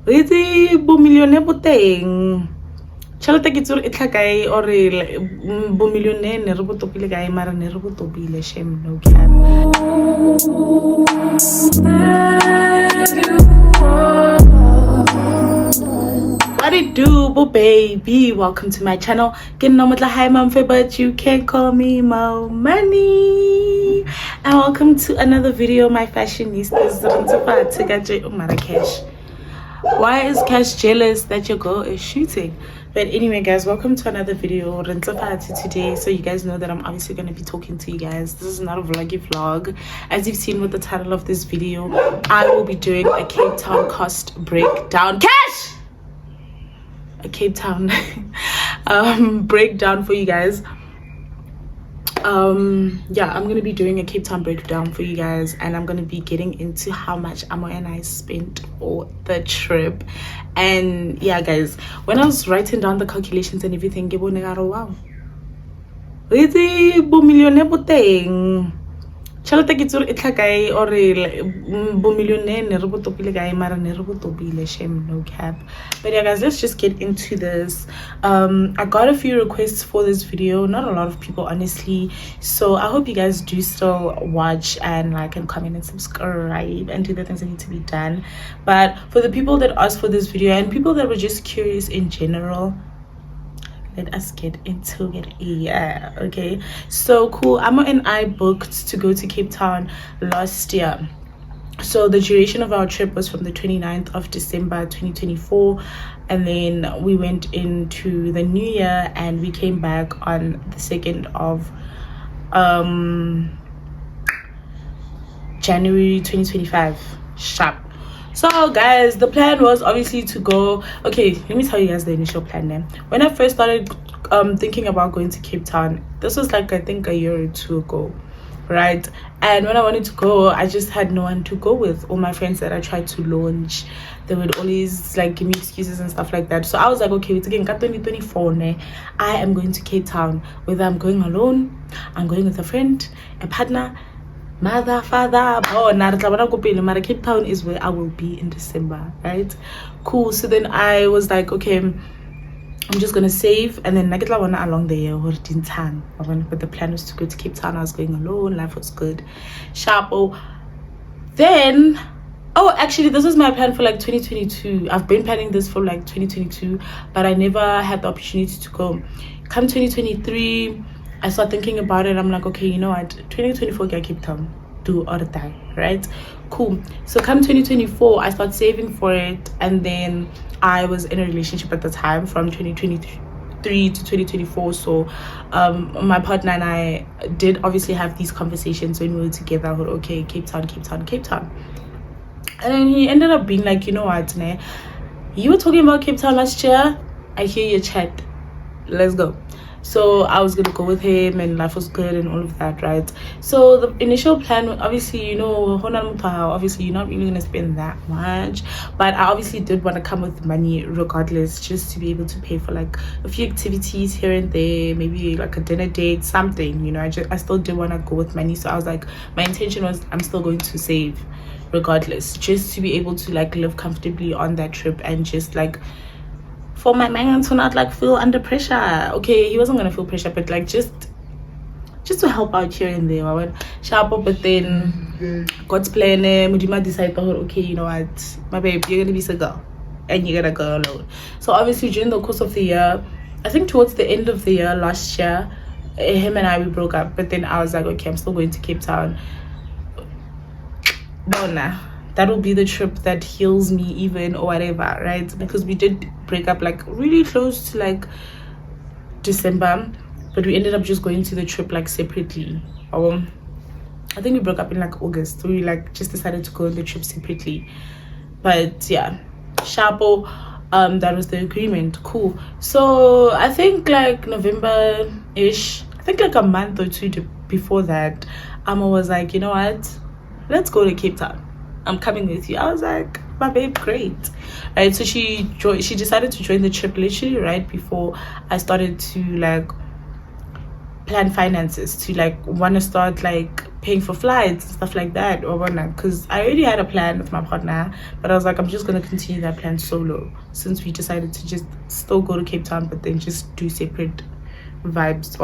itse bo millionaire bo teng tšhelete ke tsore e tla kae or bo millionaire ne re bo topile kae mara ne re bo topile shame no cap. What it do, bo baby? Welcome to my channel. Get no matla hi mom but you can call me Mo Money. And welcome to another video, my fashionistas. Marrakesh. Why is Cash jealous that your girl is shooting? But anyway guys, welcome to another video today. So you guys know that I'm obviously going to be talking to you guys. This is not a vloggy vlog. As you've seen with the title of this video, I will be doing a Cape Town cost breakdown. Cash! A Cape Town breakdown for you guys. Yeah, I'm gonna be doing a Cape Town breakdown for you guys, and I'm gonna be getting into how much Amo and I spent for the trip. And yeah guys, when I was writing down the calculations and everything, wow, it's bo millionaire bo teng tšhelete ke tsore e tla kae or bo millionaire ne re bo topile kae mara ne re bo topile shame no cap. But yeah guys, let's just get into this. I got a few requests for this video, not a lot of people honestly, so I hope you guys do still watch and like and comment and subscribe and do the things that need to be done. But for the people that asked for this video and people that were just curious in general, let us get into it. Yeah, okay, so cool. Amo and I booked to go to Cape Town last year. So the duration of our trip was from the 29th of December 2024, and then we went into the new year and we came back on the 2nd of January 2025 sharp. So guys, the plan was obviously to go, okay, let me tell you guys the initial plan then. When I first started thinking about going to Cape Town, this was like I think a year or two ago, right? And when I wanted to go, I just had no one to go with. All my friends that I tried to launch, they would always like give me excuses and stuff like that. So I was like, okay, it's again 2024 I am going to Cape Town. Whether I'm going alone, I'm going with a friend, a partner, mother, father, Cape Town is where I will be in December, right? Cool. So then I was like, okay, I'm just gonna save, and then along the year, but the plan was to go to Cape Town. I was going alone, life was good, sharp. Then actually this was my plan for like 2022. I've been planning this for like 2022, but I never had the opportunity to go. Come 2023, I started thinking about it. I'm like, okay, you know what, 2024 get Cape Town, do or die, right? Cool. So come 2024, I started saving for it, and then I was in a relationship at the time from 2023 to 2024. So my partner and I did obviously have these conversations when we were together. Okay, Cape Town, Cape Town, Cape Town. And then he ended up being like, you know what, you were talking about Cape Town last year, I hear your chat, let's go. So I was gonna go with him, and life was good and all of that, right? So the initial plan, obviously, you know, obviously you're not really gonna spend that much, but I obviously did want to come with money regardless, just to be able to pay for like a few activities here and there, maybe like a dinner date, something, you know. I still did want to go with money. So I was like, my intention was I'm still going to save regardless, just to be able to like live comfortably on that trip, and just like for my man to not like feel under pressure. Okay, he wasn't gonna feel pressure, but like just to help out here and there. I went sharp up, but then God's plan, Mudima decided, okay, you know what, my babe, you're gonna be single and you're gonna go alone. So obviously during the course of the year, I think towards the end of the year last year, him and I, we broke up. But then I was like, okay, I'm still going to Cape Town. Bona, that will be the trip that heals me even, or whatever, right? Because we did break up like really close to like December, but we ended up just going to the trip like separately. I think we broke up in like August, so we like just decided to go on the trip separately. But yeah, sharpo, that was the agreement. Cool. So I think like November-ish, I think like a month or two before that, Amma was like, you know what, let's go to Cape Town, I'm coming with you. I was like, my babe, great, right? So she decided to join the trip literally right before I started to like plan finances, to like want to start like paying for flights and stuff like that, or whatnot, because I already had a plan with my partner, but I was like, I'm just going to continue that plan solo, since we decided to just still go to Cape Town, but then just do separate vibes.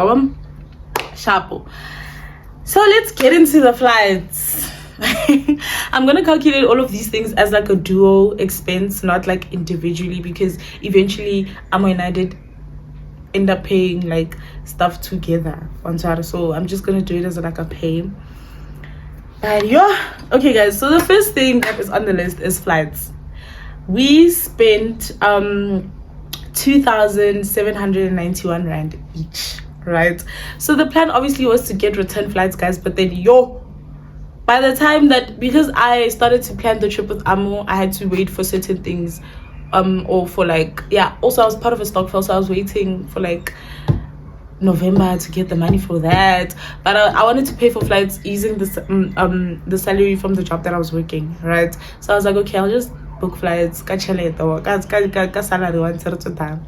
Sharpo. So let's get into the flights. I'm gonna calculate all of these things as like a duo expense, not like individually, because eventually Amo and I did end up paying like stuff together on Twitter, so I'm just gonna do it as like a pay. But yeah, okay guys, so the first thing that is on the list is flights. We spent 2,791 rand each, right? So the plan obviously was to get return flights, guys, but then by the time that, because I started to plan the trip with Amo, I had to wait for certain things, or for like, yeah, also I was part of a stokvel, so I was waiting for like November to get the money for that. But I wanted to pay for flights using the salary from the job that I was working, right? So I was like, okay, I'll just book flights. Salary once at a time.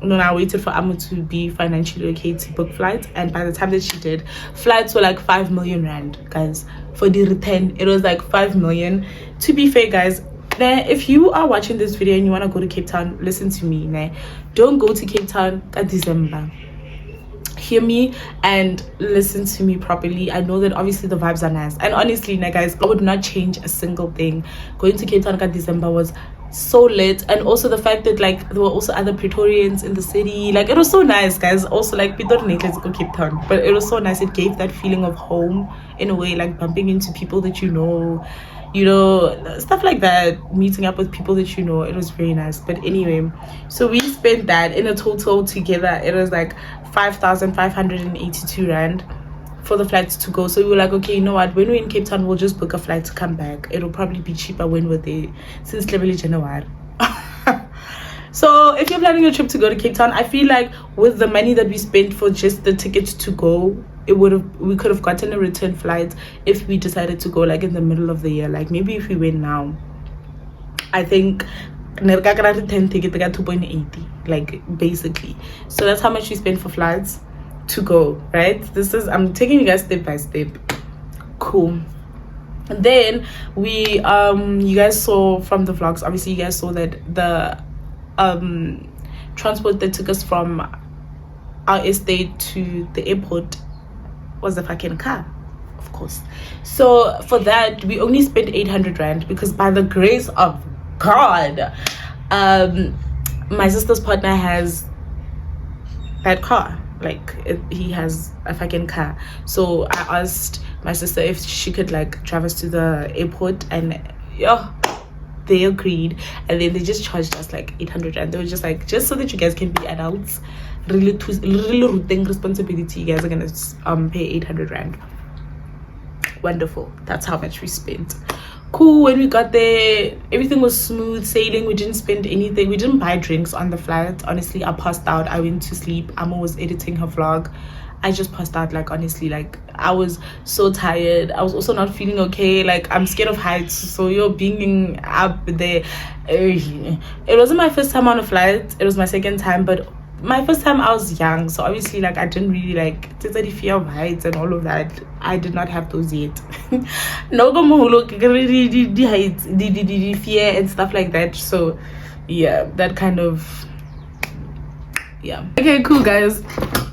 And then I waited for Amo to be financially okay to book flights, and by the time that she did, flights were like 5 million rand, guys. For the return, it was like 5 million. To be fair, guys, if you are watching this video and you want to go to Cape Town, listen to me. Don't go to Cape Town at December. Hear me and listen to me properly. I know that obviously the vibes are nice, and honestly, guys, I would not change a single thing. Going to Cape Town at December was so lit, and also the fact that like there were also other Pretorians in the city. Like, it was so nice, guys. Also, like, let's go Cape Town, but it was so nice. It gave that feeling of home in a way, like bumping into people that you know, stuff like that, meeting up with people that you know. It was very nice. But anyway, so we spent that in a total together, it was like 5,582 rand for the flights to go. So we were like, okay, you know what, when we're in Cape Town, we'll just book a flight to come back. It'll probably be cheaper when we're there, since January. So if you're planning a trip to go to Cape Town, I feel like with the money that we spent for just the tickets to go, we could have gotten a return flight if we decided to go like in the middle of the year. Like, maybe if we went now, I think 10 ticket, they got 2.80, like, basically. So that's how much we spent for flights to go, right? I'm taking you guys step by step. Cool. And then we you guys saw from the vlogs, obviously you guys saw that the transport that took us from our estate to the airport was a fucking car, of course. So for that, we only spent 800 rand, because by the grace of God, my sister's partner has that car. Like, he has a fucking car. So I asked my sister if she could like drive us to the airport, and they agreed. And then they just charged us like 800 rand. They were just like, just so that you guys can be adults, really rooting responsibility, you guys are gonna pay 800 rand. Wonderful. That's how much we spent. Cool. When we got there, everything was smooth sailing. We didn't spend anything. We didn't buy drinks on the flight. Honestly, I passed out. I went to sleep. Amo was editing her vlog. I just passed out. Like, honestly, like, I was so tired. I was also not feeling okay. Like, I'm scared of heights, so you're being up there. It wasn't my first time on a flight. It was my second time, but my first time I was young, so obviously, like, I didn't really like the fear of heights and all of that. I did not have those yet. No, the heights, the fear and stuff like that. So yeah, that kind of, yeah. Okay, cool, guys.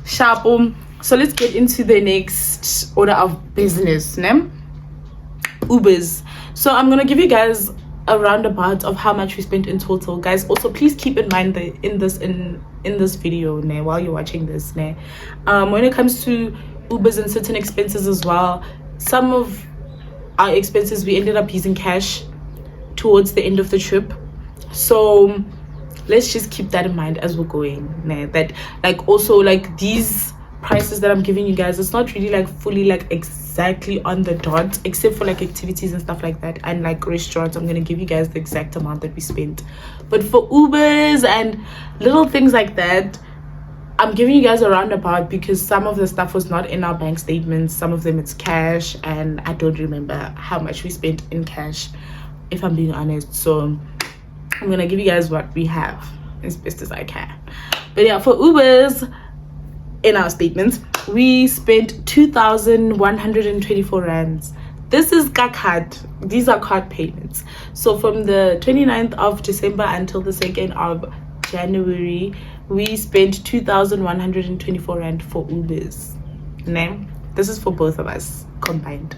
Sharp. So let's get into the next order of business. Ubers. So I'm gonna give you guys a roundabout of how much we spent in total, guys. Also, please keep in mind that in this video, while you're watching this, when it comes to Ubers and certain expenses as well, some of our expenses we ended up using cash towards the end of the trip. So let's just keep that in mind as we're going. That, like, also, like, these prices that I'm giving you guys, it's not really like fully like exactly on the dot, except for like activities and stuff like that, and like restaurants. I'm gonna give you guys the exact amount that we spent. But for Ubers and little things like that, I'm giving you guys a roundabout, because some of the stuff was not in our bank statements. Some of them it's cash, and I don't remember how much we spent in cash, if I'm being honest. So I'm gonna give you guys what we have as best as I can. But yeah, for Ubers, in our statements, we spent 2,124 rands. This is card. These are card payments. So from the 29th of December until the 2nd of January, we spent 2,124 rand for Ubers. This is for both of us combined.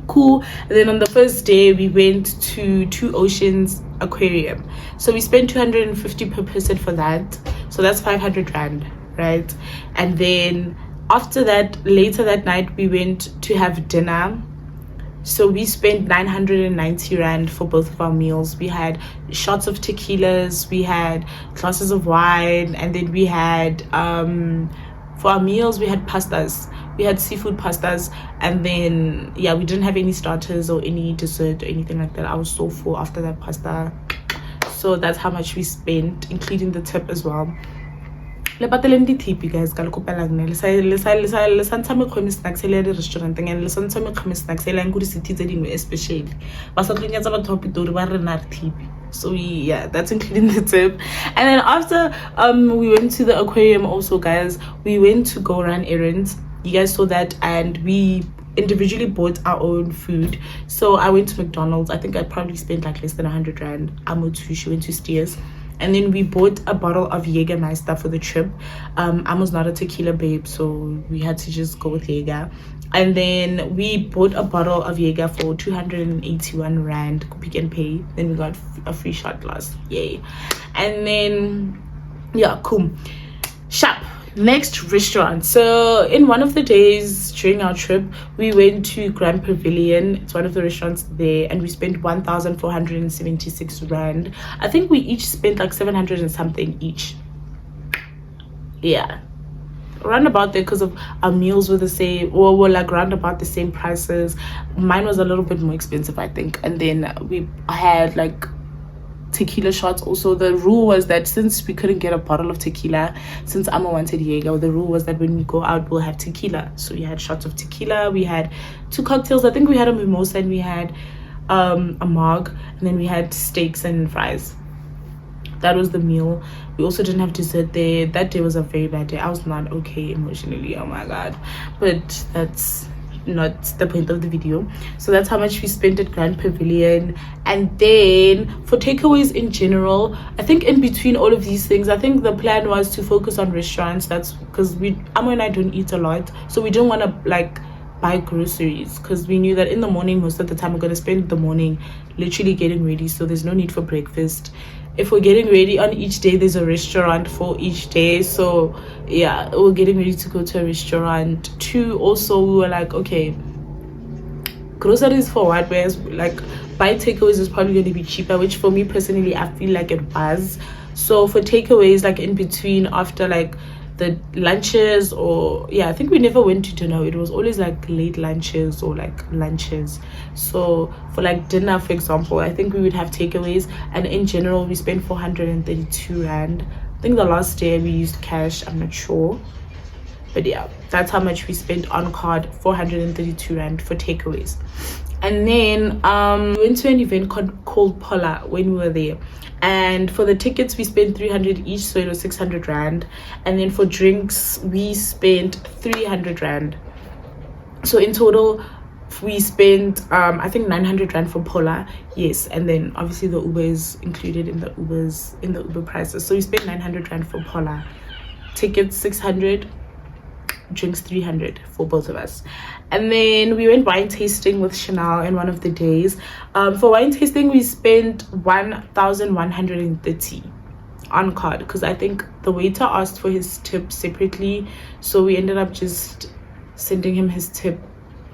Cool. And then on the first day, we went to Two Oceans Aquarium. So we spent 250 per person for that. So that's 500 rand, right? And then after that, later that night, we went to have dinner. So we spent 990 rand for both of our meals. We had shots of tequilas, we had glasses of wine, and then we had for our meals we had pastas. We had seafood pastas, and then yeah, we didn't have any starters or any dessert or anything like that. I was so full after that pasta. So that's how much we spent, including the tip as well. Le pateleng di tip, guys, ka le kopela nne le sa ntsha me khome snacks le di restaurant and le sa ntsha me khome snacks le ang go di city tse dingwe especially ba sa tlonyetsa batho ba Pitori ba re na tip. So yeah, that's including the tip. And then after we went to the aquarium also, guys, we went to go run errands. You guys saw that, and we individually bought our own food. So I went to McDonald's. I think I probably spent like less than 100 rand. She went to Steers. And then we bought a bottle of Jägermeister for the trip. I was not a tequila babe, so we had to just go with Jaeger. And then we bought a bottle of Jaeger for 281 rand, Pick and Pay. Then we got a free shot glass. Yay. And then yeah, cool. Shop. Next restaurant. So in one of the days during our trip, we went to Grand Pavilion. It's one of the restaurants there, and we spent 1,476 rand. I think we each spent like 700 and something each. Yeah, round about there, because of our meals were the same, or were like round about the same prices. Mine was a little bit more expensive, I think. And then I had like tequila shots also. The rule was that since we couldn't get a bottle of tequila, since Amma wanted Jaeger, the rule was that when we go out we'll have tequila. So we had shots of tequila, we had 2 cocktails. I think we had a mimosa, and we had a mug, and then we had steaks and fries. That was the meal. We also didn't have dessert there. That day was a very bad day. I was not okay emotionally, oh my god, but that's not the point of the video. So that's how much we spent at Grand Pavilion. And then for takeaways in general, I think in between all of these things, I think the plan was to focus on restaurants. That's because Amo and I don't eat a lot, so we didn't want to like buy groceries, because we knew that in the morning most of the time we're going to spend the morning literally getting ready, so there's no need for breakfast. If we're getting ready on each day, there's a restaurant for each day. So yeah, we're getting ready to go to a restaurant too. Also, we were like, okay, groceries for what? Whereas like buy takeaways is probably going to be cheaper, which for me personally I feel like it was. So for takeaways, like in between after like the lunches, or yeah, I think we never went to dinner. It was always like late lunches or like lunches. So for like dinner, for example, I think we would have takeaways, and in general we spent 432 rand. I think the last day we used cash, I'm not sure, but yeah, that's how much we spent on card, 432 rand for takeaways. And then we went to an event called Pola when we were there, and for the tickets we spent 300 each, so it was 600 rand. And then for drinks we spent 300 rand. So in total we spent I think 900 rand for Pola. Yes, and then obviously the Uber is included in the Uber prices. So we spent 900 rand for Pola, tickets 600, drinks 300 for both of us. And then we went wine tasting with Chanel in one of the days. For wine tasting we spent 1,130 on card, because I think the waiter asked for his tip separately, so we ended up just sending him his tip.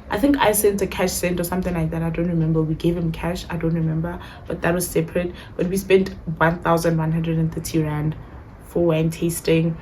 I think I sent a cash send or something like that. I don't remember. We gave him cash, I don't remember, but that was separate. But we spent 1,130 rand for wine tasting.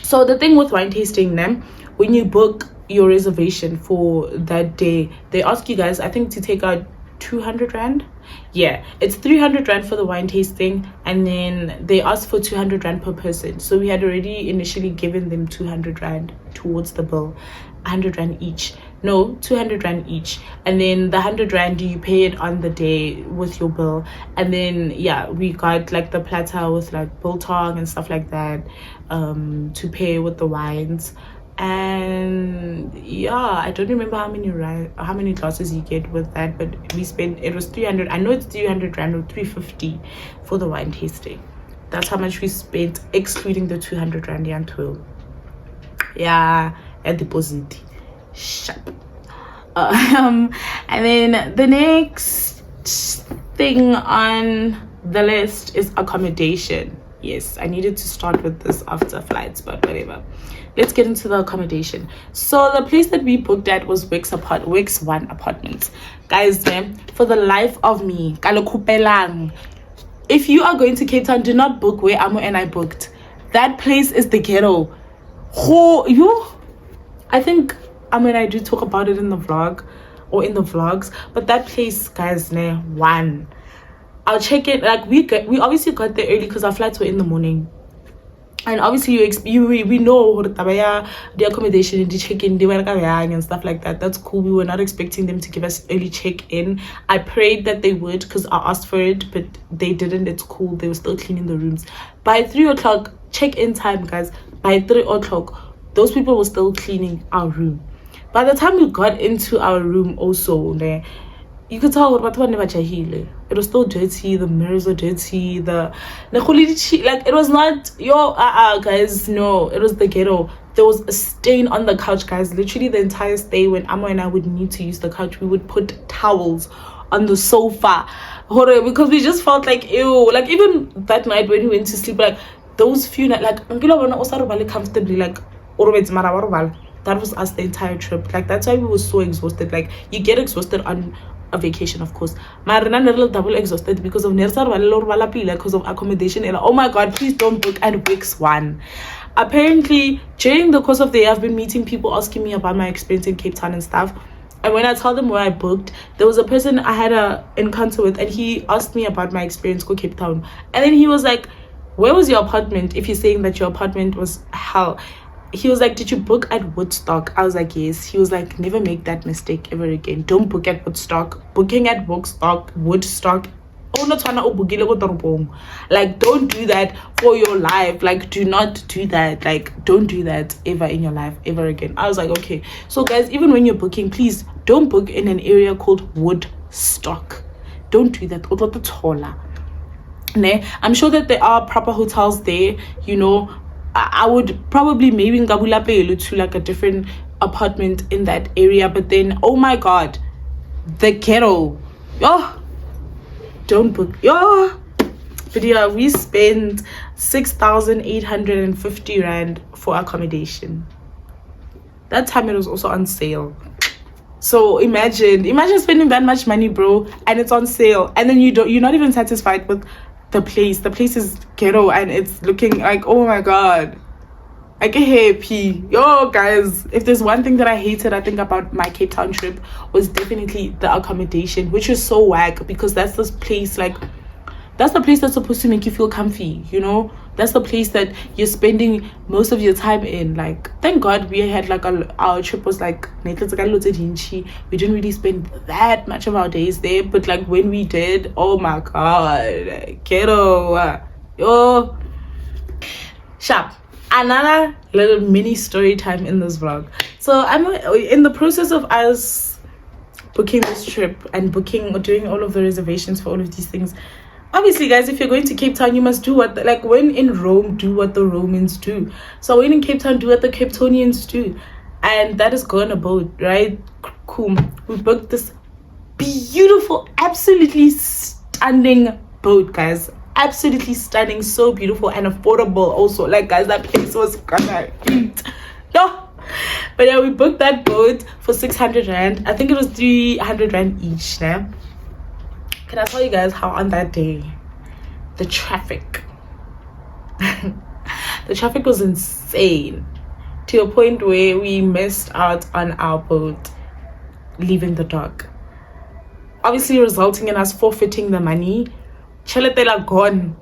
So the thing with wine tasting then, when you book your reservation for that day, they ask you guys, I think, to take out 200 rand. Yeah, it's 300 rand for the wine tasting, and then they asked for 200 rand per person. So we had already initially given them 200 rand towards the bill, 100 rand each. No, 200 rand each, and then the 100 rand you pay it on the day with your bill. And then yeah, we got like the platter with like biltong and stuff like that to pay with the wines. and yeah, I don't remember how many classes you get with that, but it was 300. I know it's 300 rand or 350 for the wine tasting. That's how much we spent, excluding the 200 rand and 12. Yeah, at deposit shop. And then the next thing on the list is accommodation. Yes, I needed to start with this after flights, but whatever. Let's get into the accommodation. So the place that we booked at was Wix 1 Apartments. Guys, for the life of me, if you are going to Cape Town, do not book where Amo and I booked. That place is the ghetto. I think Amo and I do talk about it in the vlog or in the vlogs, but that place, guys, one. I'll check it. Like we obviously got there early because our flights were in the morning, and obviously we know the accommodation and the check-in and stuff like that. That's cool. We were not expecting them to give us early check-in. I prayed that they would because I asked for it, but they didn't. It's cool. They were still cleaning the rooms by 3 o'clock. Check-in time, guys. By 3 o'clock, those people were still cleaning our room. By the time we got into our room, also you could tell it was still dirty. The mirrors were dirty. Like it was not guys. No, it was the ghetto. There was a stain on the couch, guys. Literally the entire stay, when Amo and I would need to use the couch, we would put towels on the sofa because we just felt like ew. Like even that night when we went to sleep, like those few nights, like comfortably, like that was us the entire trip. Like that's why we were so exhausted. Like you get exhausted on a vacation, of course. My little double exhausted because of because of accommodation. And oh my god, please don't book at Wix 1. Apparently, during the course of the year, I've been meeting people asking me about my experience in Cape Town and stuff. And when I tell them where I booked, there was a person I had a encounter with, and he asked me about my experience go Cape Town. And then he was like, "Where was your apartment? If you're saying that your apartment was hell." He was like, "Did you book at Woodstock?" I was like, "Yes." He was like, "Never make that mistake ever again. Don't book at Woodstock. Booking at Woodstock, like don't do that for your life. Like do not do that. Like don't do that ever in your life ever again." I was like, okay. So guys, even when you're booking, please don't book in an area called Woodstock. Don't do that. I'm sure that there are proper hotels there, I would probably maybe Ngabula Pelo to like a different apartment in that area, but then oh my god, the ghetto, don't book, But yeah, we spent 6,850 rand for accommodation. That time it was also on sale. So imagine spending that much money, bro, and it's on sale, and then you're not even satisfied with the place. The place is ghetto and it's looking like, oh my god, I get happy. Guys, if there's one thing that I hated, I think, about my Cape Town trip was definitely the accommodation, which is so whack because that's the place that's supposed to make you feel comfy, that's the place that you're spending most of your time in. Like, thank god we had like our trip was like we didn't really spend that much of our days there, but like when we did, oh my god, ghetto, sharp. Another little mini story time in this vlog. So I'm in the process of us booking this trip and booking or doing all of the reservations for all of these things. Obviously, guys, if you're going to Cape Town, you must do when in Rome, do what the Romans do. So when in Cape Town, do what the Cape Townians do. And that is go on a boat, right? Cool. We booked this beautiful, absolutely stunning boat, guys. Absolutely stunning, so beautiful and affordable also. Like, guys, that place was gonna eat. No. But yeah, we booked that boat for 600 rand. I think it was 300 rand each, né? Can I tell you guys how on that day the traffic was insane, to a point where we missed out on our boat leaving the dock, obviously resulting in us forfeiting the money. Cheletela gone,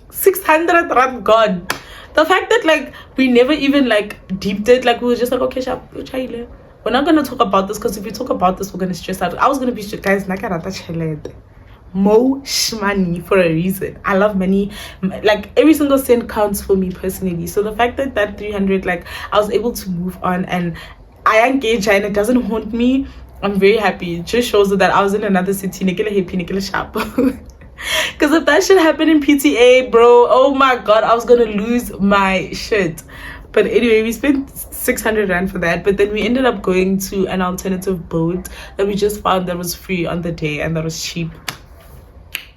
600 rand gone. The fact that like we never even like deeped it, like we were just like, okay, we're not gonna talk about this, because if we talk about this, we're gonna stress out. I was gonna be, guys, nakarata chelete. money for a reason. I love money. Like every single cent counts for me personally. So the fact that that 300, like I was able to move on and I engage and it doesn't haunt me, I'm very happy. It just shows that I was in another city, Nikila happy, Nikila sharp. Because if that shit happened in PTA, bro, oh my god, I was gonna lose my shit. But anyway, we spent 600 rand for that, but then we ended up going to an alternative boat that we just found that was free on the day and that was cheap.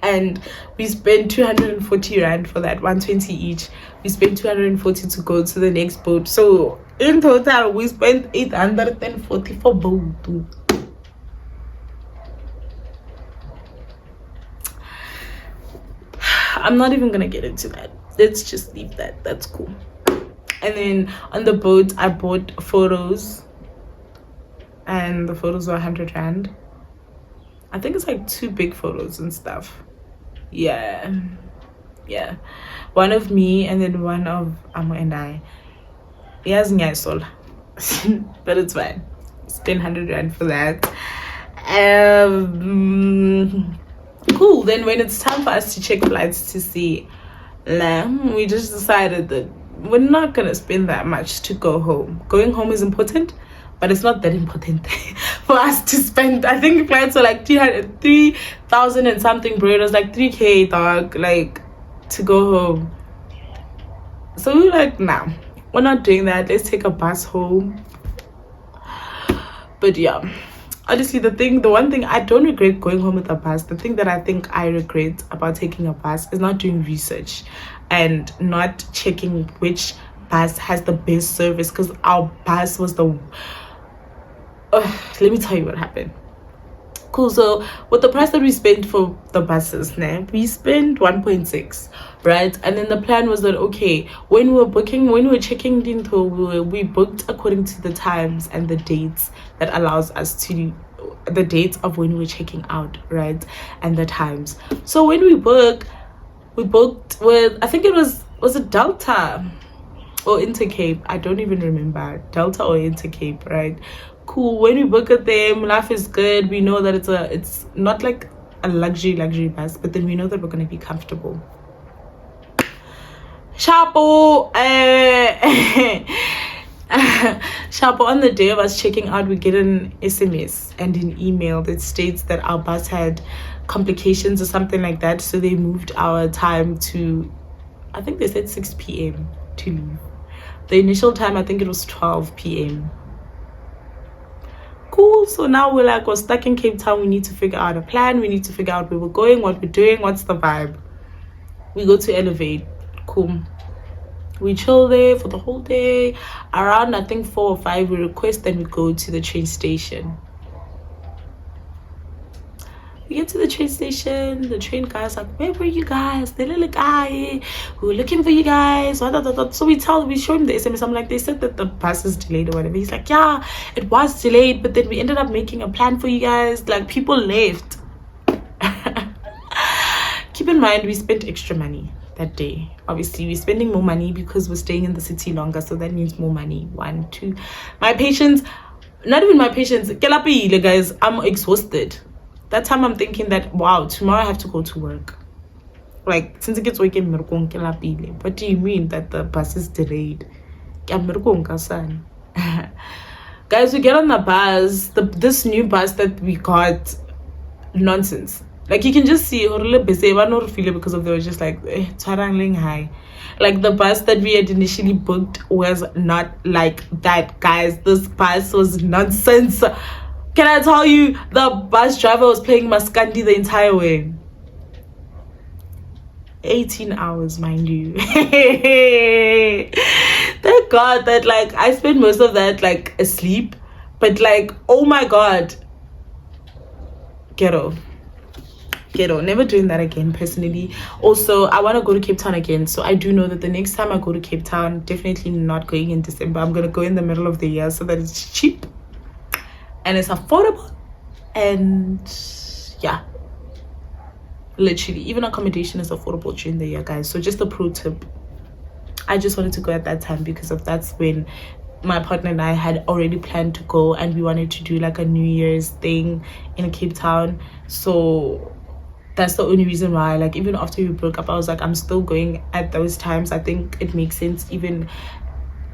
And we spent 240 rand for that, 120 each. We spent 240 to go to the next boat. So in total, we spent 840 for boat. I'm not even gonna get into that. Let's just leave that. That's cool. And then on the boat, I bought photos, and the photos were 100 rand. I think it's like 2 big photos and stuff. Yeah, one of me and then one of Amo and I. Yes, but it's fine. Spend 100 rand for that. Cool. Then when it's time for us to check flights to see, we just decided that we're not gonna spend that much to go home. Going home is important, but it's not that important for us to spend. I think flights were like 3,000 and something, bro. It was like 3K, dog, like to go home. So we were like, nah, we're not doing that. Let's take a bus home. But yeah, honestly, the one thing I don't regret going home with a bus, the thing that I think I regret about taking a bus is not doing research and not checking which bus has the best service, because our bus was the let me tell you what happened. Cool. So with the price that we spent for the buses, we spent 1.6, right? And then the plan was that, okay, when we were checking into, we booked according to the times and the dates that allows us to, the dates of when we were checking out, right? And the times. So when we booked with, I think it was it Delta or Intercape? I don't even remember. Delta or Intercape, right? Cool. When we book at them, life is good. We know that it's not like a luxury bus, but then we know that we're gonna be comfortable. Chapo, Chapo, on the day of us checking out, we get an SMS and an email that states that our bus had complications or something like that, so they moved our time to, I think they said 6 p.m. to leave. The initial time, I think it was 12 p.m. Cool. So now we're stuck in Cape Town. We need to figure out a plan. We need to figure out where we're going, what we're doing, what's the vibe. We go to Elevate. Cool. We chill there for the whole day. Around, I think 4 or 5, we request, and we go to the train station. We get to the train station. The train guy's like, where were you guys? The little guy, we were looking for you guys. So we show him the SMS. I'm like, they said that the bus is delayed or whatever. He's like, yeah, it was delayed, but then we ended up making a plan for you guys. Like, people left. Keep in mind, we spent extra money that day. Obviously, we're spending more money because we're staying in the city longer, so that means more money. 1, 2. My patience, not even my patience, guys, I'm exhausted. That time I'm thinking that, wow, tomorrow I have to go to work. Like, since it gets working, what do you mean that the bus is delayed? Guys, we get on the bus, this new bus that we got, nonsense. Like, you can just see because of they were just like high. Like, the bus that we had initially booked was not like that, guys. This bus was nonsense. Can I tell you, the bus driver was playing Maskandi the entire way. 18 hours, mind you. Thank God that, like, I spent most of that, like, asleep. But, like, oh my God. Ghetto. Never doing that again, personally. Also, I want to go to Cape Town again. So I do know that the next time I go to Cape Town, definitely not going in December. I'm going to go in the middle of the year so that it's cheap and it's affordable. And yeah, literally, even accommodation is affordable during the year, guys. So just a pro tip. I just wanted to go at that time because that's when my partner and I had already planned to go, and we wanted to do like a New Year's thing in Cape Town. So that's the only reason why, like, even after we broke up, I was like, I'm still going at those times. I think it makes sense, even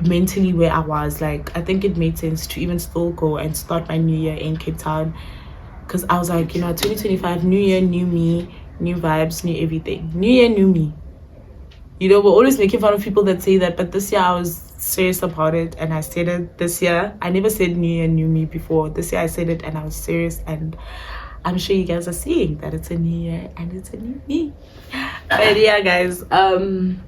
mentally where I was. Like, I think it made sense to even still go and start my new year in Cape Town, because I was like, you know, 2025, new year, new me, new vibes, new everything. New year, new me. You know, we're always making fun of people that say that, but this year I was serious about it, and I said it this year. I never said new year, new me before. This year I said it, and I was serious, and I'm sure you guys are seeing that it's a new year and it's a new me. But yeah, guys, am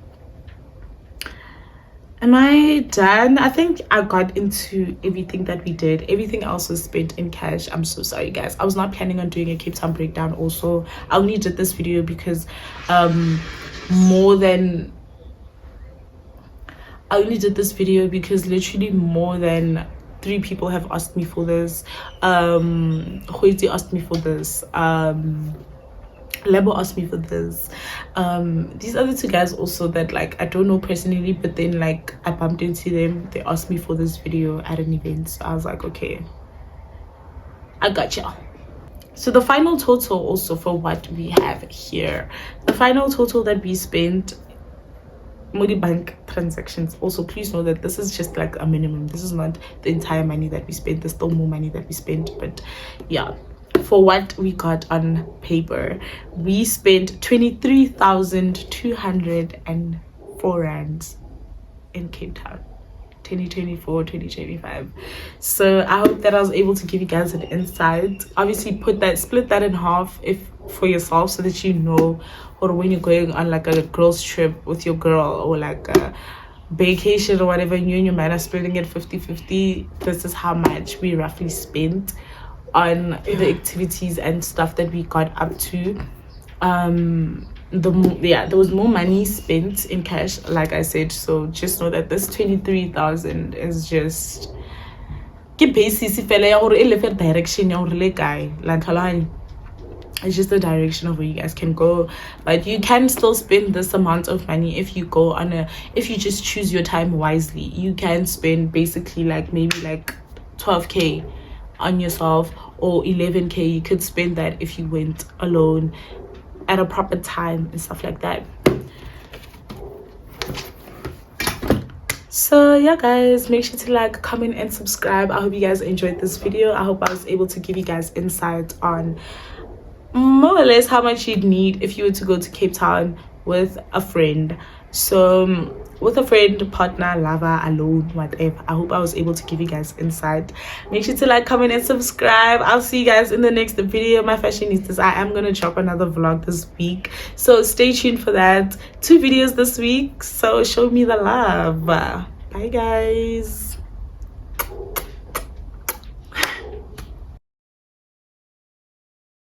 I done? I think I got into everything that we did. Everything else was spent in cash. I'm so sorry, guys. I was not planning on doing a Cape Town breakdown. Also, I only did this video because I only did this video because literally more than 3 people have asked me for this. Hoiti asked me for this. Lebo asked me for this. These other 2 guys also that, like, I don't know personally, but then, like, I bumped into them. They asked me for this video at an event, so I was like, okay, I got y'all. So the final total also for what we have here, the final total that we spent Modi bank transactions, also please know that this is just like a minimum. This is not the entire money that we spent. There's still more money that we spent, but yeah, for what we got on paper, we spent 23,204 rands in Cape Town 2024-2025. So I hope that I was able to give you guys an insight. Obviously split that in half if for yourself, so that you know, or when you're going on like a girls trip with your girl, or like a vacation or whatever, you and your man are splitting it 50-50. This is how much we roughly spent on the activities and stuff that we got up to. There was more money spent in cash, like I said, so just know that this 23,000 is just ke basis fela ya gore e le direction ya gore le kae la tlhaloganya. It's just the direction of where you guys can go, but you can still spend this amount of money if you go on if you just choose your time wisely. You can spend basically like maybe like 12k on yourself, or 11k. You could spend that if you went alone at a proper time and stuff like that. So yeah, guys, make sure to like, comment, and subscribe. I hope you guys enjoyed this video. I hope I was able to give you guys insight on more or less how much you'd need if you were to go to Cape Town with a friend. So with a friend, partner, lover, alone, whatever. I hope I was able to give you guys insight. Make sure to like, comment, and subscribe. I'll see you guys in the next video. My fashionistas, I am gonna drop another vlog this week, so stay tuned for that. 2 videos this week, so show me the love. Bye guys.